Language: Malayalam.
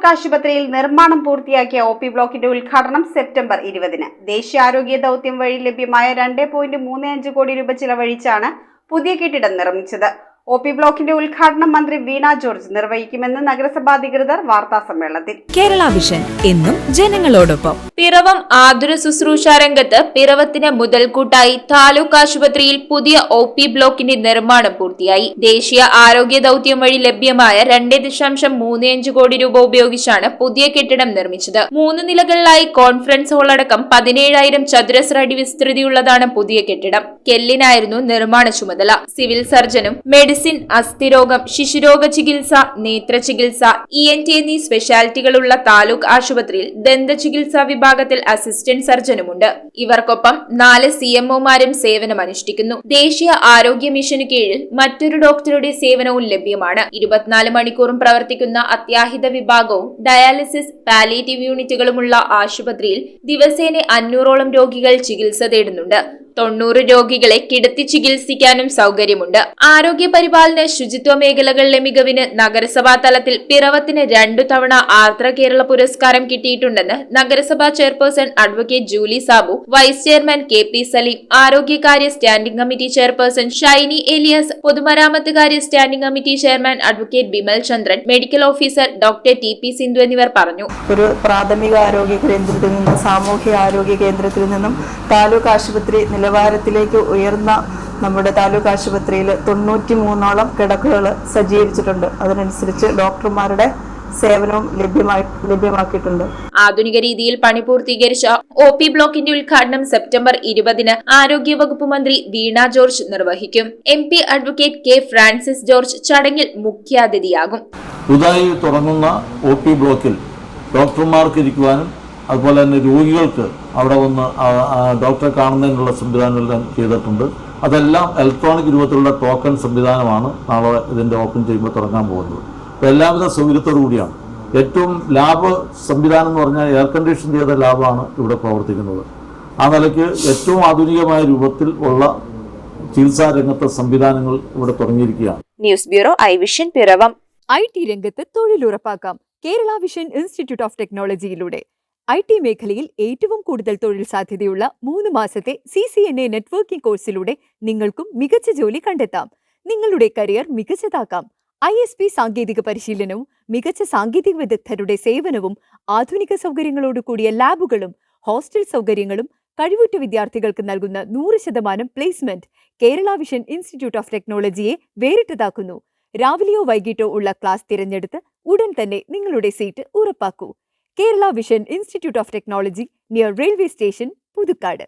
താലൂക്ക് ആശുപത്രിയിൽ നിർമ്മാണം പൂർത്തിയാക്കിയ ഒ.പി. ബ്ലോക്കിന്റെ ഉദ്ഘാടനം സെപ്റ്റംബർ 20-ന്. ദേശീയ ആരോഗ്യ ദൗത്യം വഴി ലഭ്യമായ 2.35 കോടി രൂപ ചിലവഴിച്ചാണ് പുതിയ കെട്ടിടം നിർമ്മിച്ചത്. ഒ.പി. ബ്ലോക്കിന്റെ ഉദ്ഘാടനം മന്ത്രി വീണ ജോർജ് നിർവഹിക്കുമെന്ന് നഗരസഭാ അധികൃതർ വാർത്താസമ്മേളനത്തിൽ. കേരള വിഷൻ എന്നും ജനങ്ങളോടൊപ്പം. പിറവം ആതുര ശുശ്രൂഷ രംഗത്ത് പിറവത്തിന് മുതൽക്കൂട്ടായി താലൂക്ക് ആശുപത്രിയിൽ പുതിയ ഒ.പി. ബ്ലോക്കിന്റെ നിർമ്മാണം പൂർത്തിയായി. ദേശീയ ആരോഗ്യ ദൗത്യം വഴി ലഭ്യമായ 2.35 കോടി രൂപ ഉപയോഗിച്ചാണ് പുതിയ കെട്ടിടം നിർമ്മിച്ചത്. 3 നിലകളിലായി കോൺഫറൻസ് ഹാൾ അടക്കം 17,000 ചതുരശ്ര അടി വിസ്തൃതിയുള്ളതാണ് പുതിയ കെട്ടിടം. കെല്ലിനായിരുന്നു നിർമ്മാണ ചുമതല. സിവിൽ സർജനും മെഡിസിൻ, അസ്ഥിരോഗം, ശിശുരോഗ ചികിത്സ, നേത്ര ചികിത്സ, ENT എന്നീ സ്പെഷ്യാലിറ്റികളുള്ള താലൂക്ക് ആശുപത്രിയിൽ ദന്ത ചികിത്സാ വിഭാഗത്തിൽ അസിസ്റ്റന്റ് സർജനുമുണ്ട്. ഇവർക്കൊപ്പം 4 CMOമാരും സേവനമനുഷ്ഠിക്കുന്നു. ദേശീയ ആരോഗ്യ മിഷനു കീഴിൽ മറ്റൊരു ഡോക്ടറുടെ സേവനവും ലഭ്യമാണ്. 24 മണിക്കൂറും പ്രവർത്തിക്കുന്ന അത്യാഹിത വിഭാഗവും ഡയാലിസിസ്, പാലിയേറ്റീവ് യൂണിറ്റുകളുമുള്ള ആശുപത്രിയിൽ ദിവസേന 500ഓളം രോഗികൾ ചികിത്സ തേടുന്നുണ്ട്. 90 രോഗികളെ കിടത്തി ചികിത്സിക്കാനും സൗകര്യമുണ്ട്. ആരോഗ്യ പരിപാലന, ശുചിത്വ മേഖലകളിലെ മികവിന് നഗരസഭാ തലത്തിൽ പിറവത്തിന് 2 തവണ ആർദ്ര കേരള പുരസ്കാരം കിട്ടിയിട്ടുണ്ടെന്ന് നഗരസഭാ chairperson advocate Julie Sabu, vice chairman KP Saleem, ആരോഗ്യകാര്യ standing committee chairperson Shiny Elias, പൊതുമരാമത്ത് കാര്യ standing committee chairman advocate Bimal Chandran, medical officer doctor TP Sindhu എന്നിവർ പറഞ്ഞു. ഒരു പ്രാഥമിക ആരോഗ്യ കേന്ദ്രത്തിൽ നിന്നും സാമൂഹ്യ ആരോഗ്യ കേന്ദ്രത്തിൽ നിന്നും താലൂക്ക് ആശുപത്രി നിലവാരത്തിലേക്ക് ഉയർന്ന നമ്മുടെ താലൂക്ക് ആശുപത്രിയിൽ 93ഓളം കിടക്കുകൾ സജ്ജീകരിച്ചിട്ടുണ്ട്. അതിനനുസരിച്ച് ഡോക്ടർമാരുടെ സേവനവും ലഭ്യമാക്കിയിട്ടുണ്ട്. ആധുനിക രീതിയിൽ പണി പൂർത്തീകരിച്ച ഒ.പി. ബ്ലോക്കിന്റെ ഉദ്ഘാടനം സെപ്റ്റംബർ 20-ന് ആരോഗ്യവകുപ്പ് മന്ത്രി വീണ ജോർജ് നിർവഹിക്കും. MP advocate K. Francis George ചടങ്ങിൽ മുഖ്യാതിഥിയാകും. പുതുതായി തുടങ്ങുന്ന ഒ.പി. ബ്ലോക്കിൽ ഡോക്ടർമാർക്ക് ഇരിക്കുവാനും അതുപോലെ തന്നെ രോഗികൾക്ക് അവിടെ വന്ന് ഡോക്ടറെ കാണുന്നതിനുള്ള സംവിധാനമെല്ലാം ചെയ്തിട്ടുണ്ട്. അതെല്ലാം ഇലക്ട്രോണിക് രൂപത്തിലുള്ള ടോക്കൺ സംവിധാനമാണ് നാളെ ഇതിൻ്റെ ഓപ്പൺ ചെയ്യുമ്പോൾ തുടങ്ങാൻ പോകുന്നത്. അപ്പോൾ എല്ലാവിധ സൗകര്യത്തോടു കൂടിയാണ്. ഏറ്റവും ലാബ് സംവിധാനം എന്ന് പറഞ്ഞാൽ എയർ കണ്ടീഷൻ ചെയ്ത ലാബാണ് ഇവിടെ പ്രവർത്തിക്കുന്നത്. ആ നിലയ്ക്ക് ഏറ്റവും ആധുനികമായ രൂപത്തിൽ ഉള്ള ചികിത്സാ രംഗത്തെ സംവിധാനങ്ങൾ ഇവിടെ തുടങ്ങിയിരിക്കുകയാണ്. News bureau, I vision, Piravom. IT രംഗത്ത് തൊഴിലുറപ്പാക്കാം കേരള വിഷൻ ഇൻസ്റ്റിറ്റ്യൂട്ട് ഓഫ് ടെക്നോളജിയിലൂടെ. IT മേഖലയിൽ ഏറ്റവും കൂടുതൽ തൊഴിൽ സാധ്യതയുള്ള 3 മാസത്തെ CCNA നെറ്റ്വർക്കിംഗ് കോഴ്സിലൂടെ നിങ്ങൾക്കും മികച്ച ജോലി കണ്ടെത്താം. നിങ്ങളുടെ കരിയർ മികച്ചതാക്കാം. ISP സാങ്കേതിക പരിശീലനവും മികച്ച സാങ്കേതിക വിദഗ്ധരുടെ സേവനവും ആധുനിക സൗകര്യങ്ങളോട് കൂടിയ ലാബുകളും ഹോസ്റ്റൽ സൗകര്യങ്ങളും കഴിവുറ്റ വിദ്യാർത്ഥികൾക്ക് നൽകുന്ന 100% placement Kerala vision institute of ടെക്നോളജിയെ വേറിട്ടതാക്കുന്നു. രാവിലെയോ വൈകിട്ടോ ഉള്ള ക്ലാസ് തിരഞ്ഞെടുത്ത് ഉടൻ തന്നെ നിങ്ങളുടെ സീറ്റ് ഉറപ്പാക്കൂ. Kerala vision institute of technology, near railway station, Puthukkad.